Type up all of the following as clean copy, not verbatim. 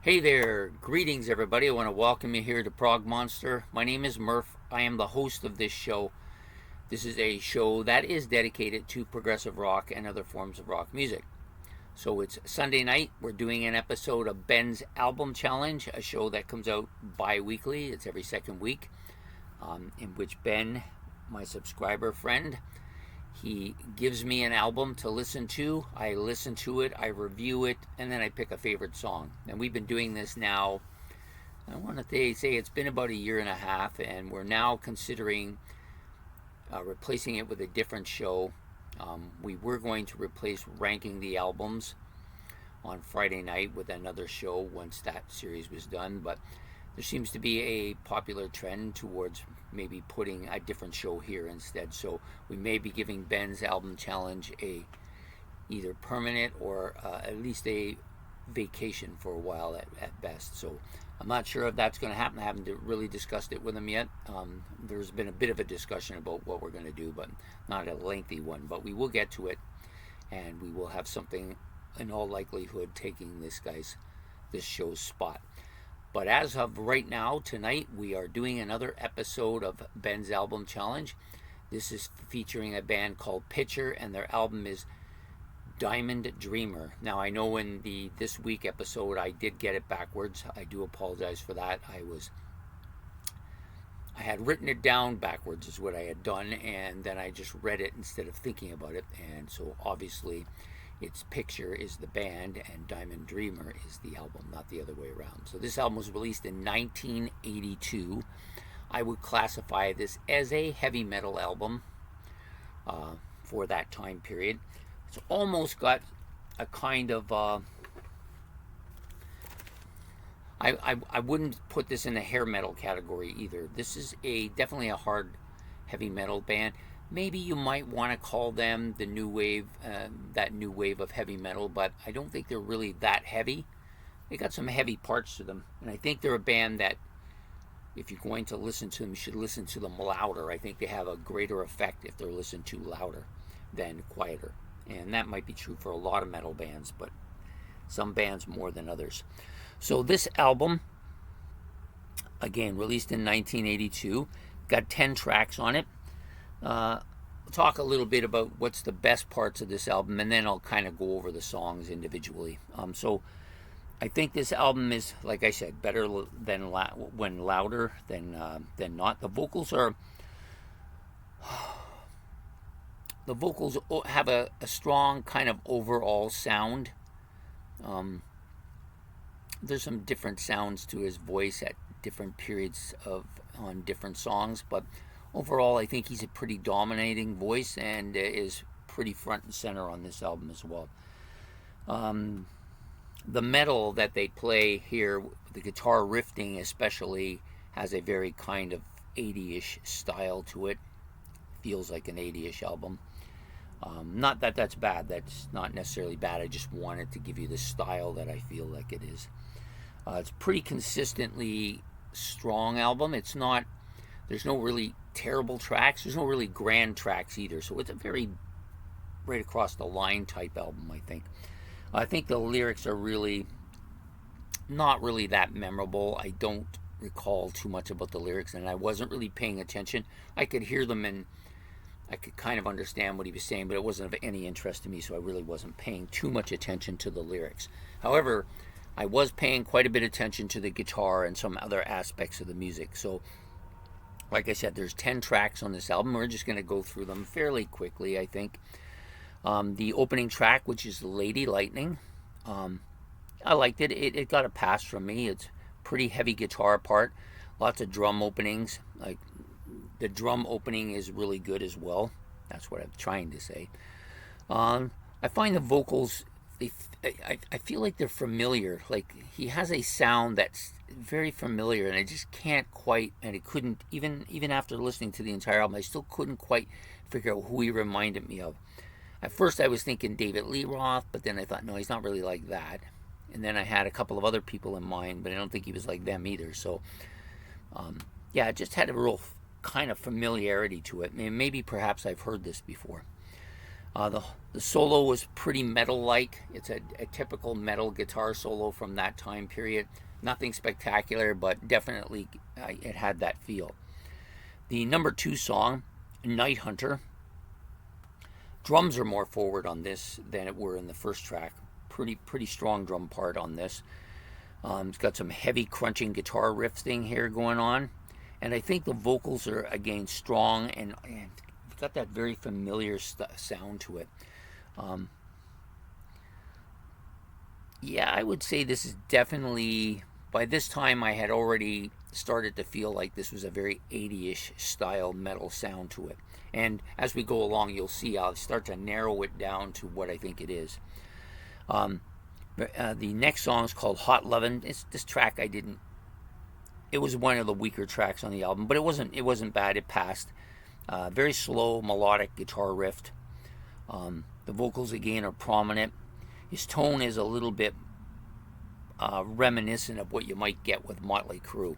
Hey there, greetings everybody. I want to welcome you here to Prog Monster. My name is Murph. I am the host of this show. This is a show that is dedicated to progressive rock and other forms of rock music. So it's Sunday night. We're doing an episode of Ben's Album Challenge, a show that comes out bi-weekly. It's every second week, in which Ben, my subscriber friend, he gives me an album to listen to. I listen to it, I review it, and then I pick a favorite song. And we've been doing this now, I want to say it's been about a year and a half, and we're now considering replacing it with a different show. We were going to replace ranking the albums on Friday night with another show once that series was done, but there seems to be a popular trend towards maybe putting a different show here instead. So we may be giving Ben's Album Challenge a either permanent or at least a vacation for a while at best. So I'm not sure if that's going to happen. I haven't really discussed it with him yet. There's been a bit of a discussion about what we're going to do, but not a lengthy one. But we will get to it, and we will have something in all likelihood taking this show's spot. But as of right now, tonight, we are doing another episode of Ben's Album Challenge. This is featuring a band called Pitcher, and their album is Diamond Dreamer. Now, I know in the This Week episode, I did get it backwards. I do apologize for that. I had written it down backwards is what I had done, and then I just read it instead of thinking about it. And so, obviously, its Picture is the band and Diamond Dreamer is the album, not the other way around. So this album was released in 1982. I would classify this as a heavy metal album for that time period. It's almost got a kind of I wouldn't put this in the hair metal category either. This is definitely a hard heavy metal band. Maybe you might want to call them the new wave, that new wave of heavy metal, but I don't think they're really that heavy. They got some heavy parts to them, and I think they're a band that, if you're going to listen to them, you should listen to them louder. I think they have a greater effect if they're listened to louder than quieter, and that might be true for a lot of metal bands, but some bands more than others. So this album, again, released in 1982, got 10 tracks on it. Talk a little bit about what's the best parts of this album, and then I'll kind of go over the songs individually. So I think this album is, like I said, better than when louder than not. The vocals have a strong kind of overall sound. There's some different sounds to his voice at different periods on different songs, but overall, I think he's a pretty dominating voice and is pretty front and center on this album as well. The metal that they play here, the guitar riffing especially, has a very kind of 80-ish style to it. Feels like an 80-ish album. Not that that's bad. That's not necessarily bad. I just wanted to give you the style that I feel like it is. It's pretty consistently strong album. There's no really terrible tracks. There's no really grand tracks either. So it's a very right across the line type album, I think. I think the lyrics are really not really that memorable. I don't recall too much about the lyrics, and I wasn't really paying attention. I could hear them and I could kind of understand what he was saying, but it wasn't of any interest to me, so I really wasn't paying too much attention to the lyrics. However, I was paying quite a bit of attention to the guitar and some other aspects of the music. So like I said, there's 10 tracks on this album. We're just going to go through them fairly quickly, I think. The opening track, which is Lady Lightning, I liked it. It got a pass from me. It's pretty heavy guitar part, lots of drum openings. Like the drum opening is really good as well. That's what I'm trying to say. I find the vocals, I feel like they're familiar. Like he has a sound that's very familiar, and I just can't quite, and it couldn't, even after listening to the entire album, I still couldn't quite figure out who he reminded me of. At first I was thinking David Lee Roth, but then I thought, no, he's not really like that. And then I had a couple of other people in mind, but I don't think he was like them either. So yeah, it just had a real kind of familiarity to it. Maybe perhaps I've heard this before. The solo was pretty metal-like. It's a typical metal guitar solo from that time period. Nothing spectacular, but definitely it had that feel. The number 2 song, Night Hunter. Drums are more forward on this than it were in the first track. Pretty strong drum part on this. It's got some heavy crunching guitar riff thing here going on. And I think the vocals are, again, strong and got that very familiar sound to it. Yeah, I would say this is definitely, by this time I had already started to feel like this was a very 80-ish style metal sound to it. And as we go along, you'll see I'll start to narrow it down to what I think it is. The next song is called Hot Lovin'. This track it was one of the weaker tracks on the album, but it wasn't bad. It passed. Very slow melodic guitar riff. The vocals again are prominent. His tone is a little bit reminiscent of what you might get with Motley Crue.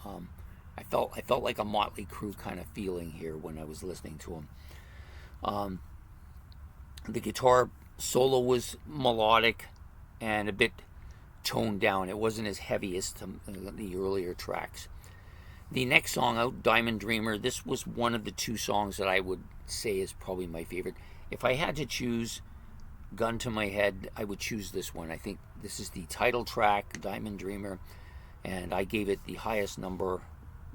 I felt like a Motley Crue kind of feeling here when I was listening to him. The guitar solo was melodic and a bit toned down. It wasn't as heavy as the earlier tracks. The next song out, Diamond Dreamer, this was one of the 2 songs that I would say is probably my favorite. If I had to choose, gun to my head, I would choose this one. I think this is the title track, Diamond Dreamer, and I gave it the highest number,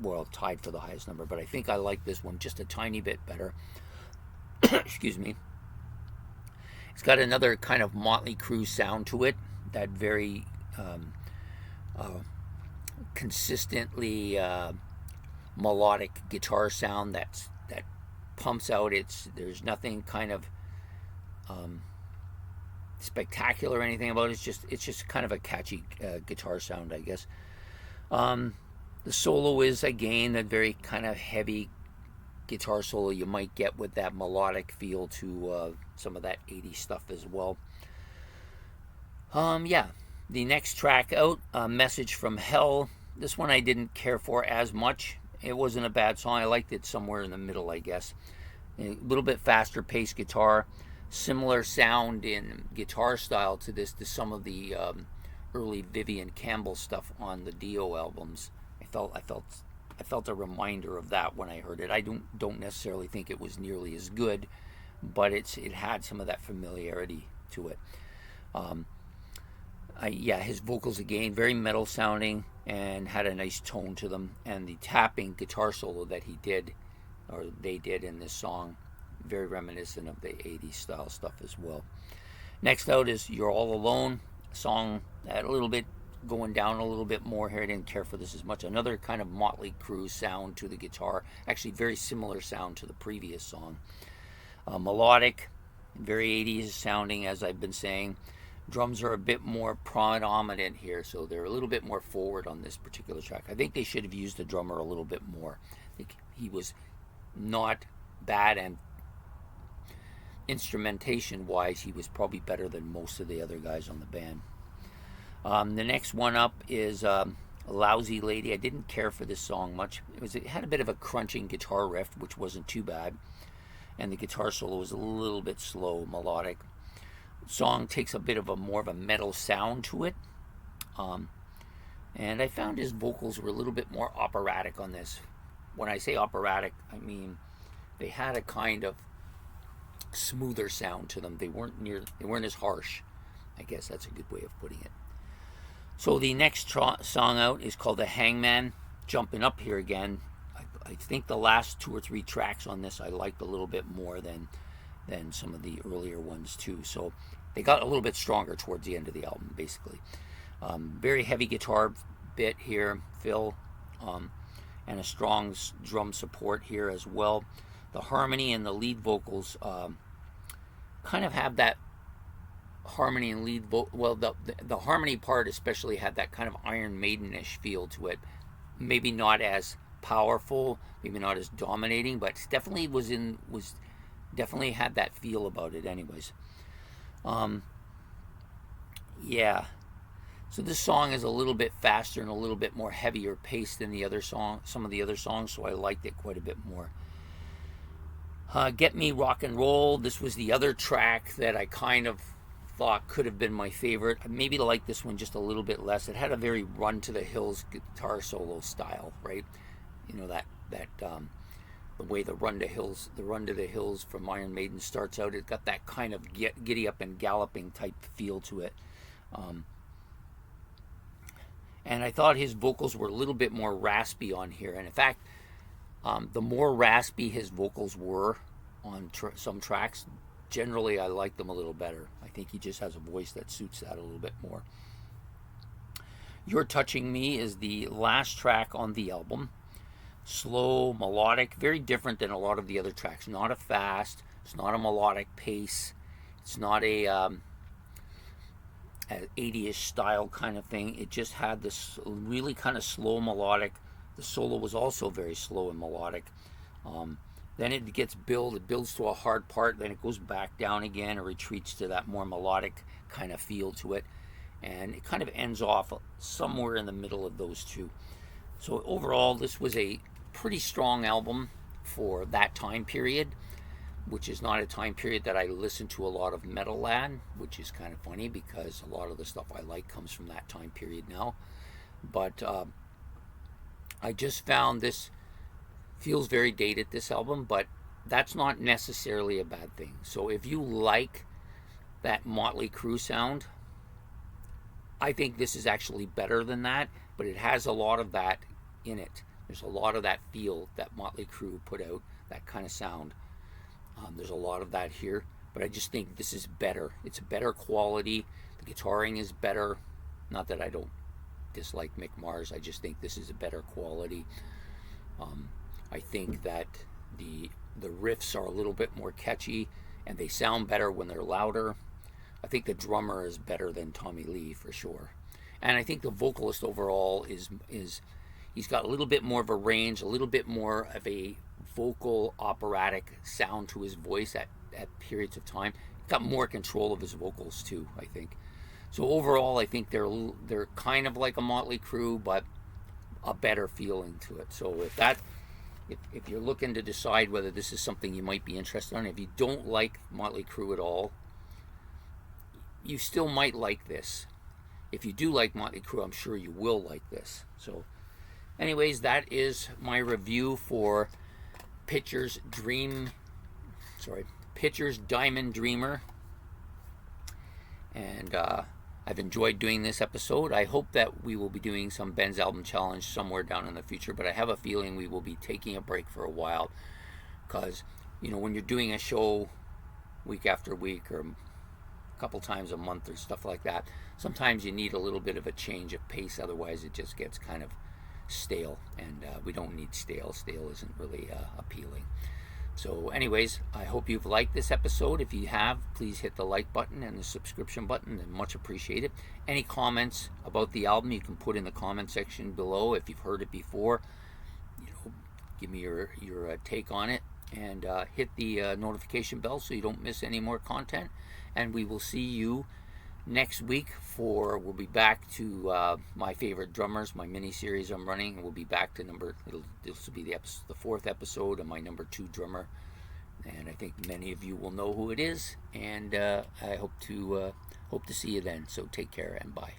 well, tied for the highest number, but I think I like this one just a tiny bit better. Excuse me. It's got another kind of Motley Crue sound to it, that very consistently melodic guitar sound that pumps out. There's nothing kind of spectacular or anything about it. It's just kind of a catchy guitar sound, I guess. The solo is again a very kind of heavy guitar solo you might get with that melodic feel to some of that 80s stuff as well. Yeah, the next track out, Message from Hell. This one I didn't care for as much. It wasn't a bad song. I liked it somewhere in the middle, I guess. A little bit faster paced guitar, similar sound in guitar style to some of the early Vivian Campbell stuff on the Dio albums. I felt a reminder of that when I heard it. I don't necessarily think it was nearly as good, but it had some of that familiarity to it. His vocals again very metal sounding and had a nice tone to them, and the tapping guitar solo that they did in this song, very reminiscent of the 80s style stuff as well. Next out is You're All Alone, a song that a little bit going down a little bit more here. I didn't care for this as much. Another kind of Motley Crue sound to the guitar, actually very similar sound to the previous song. Melodic, very 80s sounding, as I've been saying. Drums are a bit more predominant here, so they're a little bit more forward on this particular track. I think they should have used the drummer a little bit more. I think he was not bad, and instrumentation-wise, he was probably better than most of the other guys on the band. The next one up is Lousy Lady. I didn't care for this song much. It had a bit of a crunching guitar riff, which wasn't too bad, and the guitar solo was a little bit slow, melodic. Song takes a bit of more of a metal sound to it, and I found his vocals were a little bit more operatic on this. When I say operatic, I mean they had a kind of smoother sound to them. They weren't as harsh. I guess that's a good way of putting it. So the next song out is called The Hangman. Jumping up here again, I think the last 2 or 3 tracks on this I liked a little bit more than some of the earlier ones too. So they got a little bit stronger towards the end of the album, basically. Very heavy guitar bit here, Phil, and a strong drum support here as well. The harmony and the lead vocals kind of have that harmony and lead the harmony part especially had that kind of Iron Maiden-ish feel to it. Maybe not as powerful, maybe not as dominating, but definitely definitely had that feel about it anyways. So this song is a little bit faster and a little bit more heavier paced than some of the other songs, so I liked it quite a bit more. Get Me Rock and Roll. This was the other track that I kind of thought could have been my favorite. I maybe like this one just a little bit less. It had a very Run to the Hills guitar solo style, right? You know, that the way the Run to the Hills from Iron Maiden starts out. It got that kind of giddy up and galloping type feel to it. And I thought his vocals were a little bit more raspy on here. And in fact, the more raspy his vocals were on some tracks, generally I like them a little better. I think he just has a voice that suits that a little bit more. You're Touching Me is the last track on the album. Slow, melodic, very different than a lot of the other tracks. Not a fast, it's not a melodic pace, it's not a 80-ish style kind of thing. It just had this really kind of slow melodic. The solo was also very slow and melodic. Then it builds to a hard part, then it goes back down again, or retreats to that more melodic kind of feel to it. And it kind of ends off somewhere in the middle of those two. So overall, this was a pretty strong album for that time period, which is not a time period that I listen to a lot of metal at, which is kind of funny because a lot of the stuff I like comes from that time period now. But I just found this feels very dated, this album, but that's not necessarily a bad thing. So if you like that Motley Crue sound, I think this is actually better than that, but it has a lot of that in it. There's a lot of that feel that Motley Crue put out, that kind of sound. There's a lot of that here, but I just think this is better. It's a better quality. The guitaring is better. Not that I don't dislike Mick Mars. I just think this is a better quality. I think that the riffs are a little bit more catchy, and they sound better when they're louder. I think the drummer is better than Tommy Lee for sure. And I think the vocalist overall is he's got a little bit more of a range, a little bit more of a vocal operatic sound to his voice at periods of time. He's got more control of his vocals too, I think. So overall, I think they're kind of like a Motley Crue, but a better feeling to it. So if you're looking to decide whether this is something you might be interested in, if you don't like Motley Crue at all, you still might like this. If you do like Motley Crue, I'm sure you will like this. So anyways, that is my review for Pitcher's Diamond Dreamer. And I've enjoyed doing this episode. I hope that we will be doing some Ben's Album Challenge somewhere down in the future, but I have a feeling we will be taking a break for a while because, you know, when you're doing a show week after week or a couple times a month or stuff like that, sometimes you need a little bit of a change of pace, otherwise it just gets kind of stale, and we don't need stale. Stale isn't really appealing. So anyways, I hope you've liked this episode. If you have, please hit the like button and the subscription button, and much appreciated. Any comments about the album you can put in the comment section below. If you've heard it before, you know, give me your take on it, and hit the notification bell so you don't miss any more content. And we will see you next week we'll be back to my favorite drummers, my mini series I'm running. We'll be back to this will be the fourth episode of my number 2 drummer, and I think many of you will know who it is. And I hope to see you then. So take care and bye.